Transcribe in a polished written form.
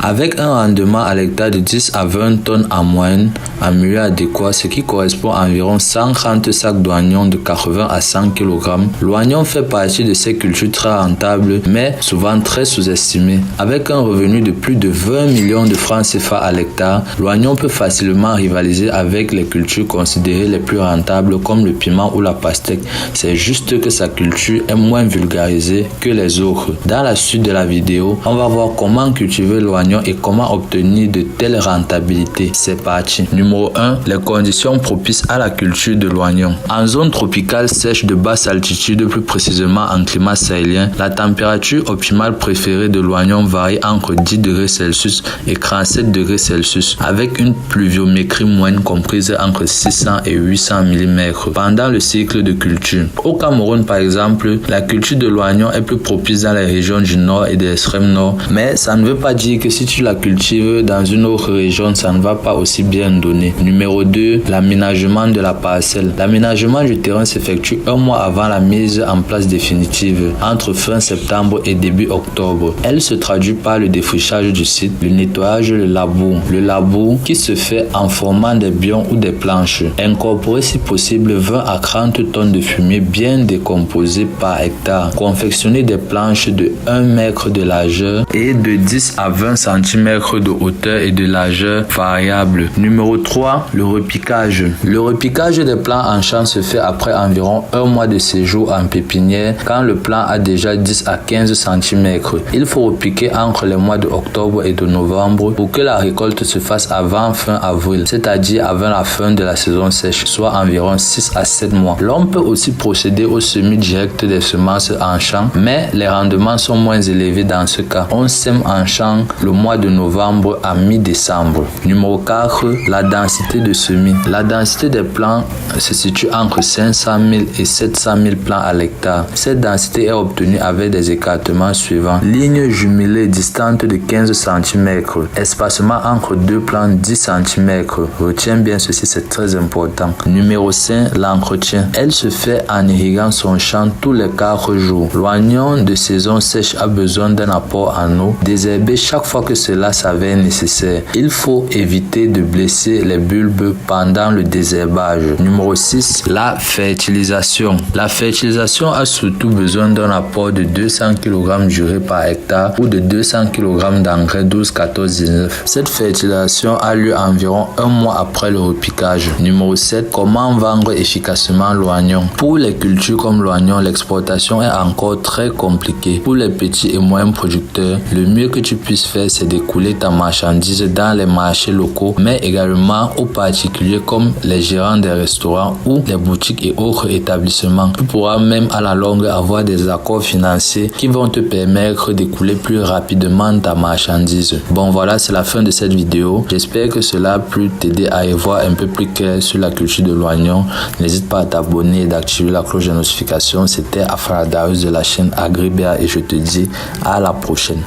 Avec un rendement à l'hectare de 10 à 20 tonnes en moyenne en milieu adéquat, ce qui correspond à environ 130 sacs d'oignons de 80 à 100 kg. L'oignon fait partie de ces cultures très rentables, mais souvent très sous-estimées. Avec un revenu de plus de 20 millions de francs CFA à l'hectare, l'oignon peut facilement rivaliser avec les cultures considérées les plus rentables comme le piment ou la pastèque. C'est juste que sa culture est moins vulgarisée que les autres. Dans la suite de la vidéo, on va voir comment cultiver l'oignon et comment obtenir de telles rentabilités. C'est parti. Numéro 1. Les conditions propices à la culture de l'oignon. En zone tropicale sèche de basse altitude, plus précisément en climat sahélien, la température optimale préférée de l'oignon varie entre 10 degrés Celsius et 37 degrés Celsius, avec une pluviométrie moyenne comprise entre 600 et 800 mm pendant le cycle de culture. Au Cameroun, par exemple, la culture de l'oignon est plus propice dans les régions du nord et de l'extrême nord, mais ça ne veut pas dire que si tu la cultives dans une autre région, ça ne va pas aussi bien donner. Numéro 2, l'aménagement de la parcelle. L'aménagement du terrain s'effectue un mois avant la mise en place définitive, entre fin septembre et début octobre. Elle se traduit par le défrichage du site, le nettoyage, le labour. Le labour qui se fait en formant des bions ou des planches. Incorporer si possible 20 à 30 tonnes de fumier bien décomposé par hectare. Confectionner des planches de 1 mètre de largeur et de 10 à 20 cm de hauteur et de largeur variable. Numéro 3, le repiquage. Le repiquage des plants en champ se fait après environ un mois de séjour en pépinière quand le plant a déjà 10 à 15 cm. Il faut repiquer entre les mois de octobre et de novembre pour que la récolte se fasse avant fin avril, c'est-à-dire avant la fin de la saison sèche, soit environ 6 à 7 mois. L'on peut aussi procéder au semis direct des semences en champ, mais les rendements sont moins élevés dans ce cas. On sème en champ le mois de novembre à mi-décembre. Numéro 4, la densité de semis. La densité des plants se situe entre 500 000 et 700 000 plants à l'hectare. Cette densité est obtenue avec des écartements suivants. Ligne jumelée distante de 15 cm. Espacement entre deux plants 10 cm. Retiens bien ceci, c'est très important. Numéro 5, l'entretien. Elle se fait en irriguant son champ tous les 4 jours. L'oignon de saison sèche a besoin d'un apport en eau. Désherber chaque fois que cela s'avère nécessaire. Il faut éviter de blesser les bulbes pendant le désherbage. Numéro 6, la fertilisation. La fertilisation a surtout besoin d'un apport de 200 kg d'urée par hectare ou de 200 kg d'engrais 12, 14, 19. Cette fertilisation a lieu environ un mois après le repiquage. Numéro 7, comment vendre efficacement l'oignon. Pour les cultures comme l'oignon, l'exportation est encore très compliquée. Pour les petits et moyens producteurs, le mieux que tu puisses faire, c'est d'écouler ta marchandise dans les marchés locaux, mais également aux particuliers comme les gérants des restaurants ou les boutiques et autres établissements. Tu pourras même à la longue avoir des accords financiers qui vont te permettre d'écouler plus rapidement ta marchandise. Bon, voilà, c'est la fin de cette vidéo. J'espère que cela a pu t'aider à y voir un peu plus clair sur la culture de l'oignon. N'hésite pas à t'abonner et d'activer la cloche de notification. C'était Afra Darius de la chaîne Agribéa et je te dis à la prochaine.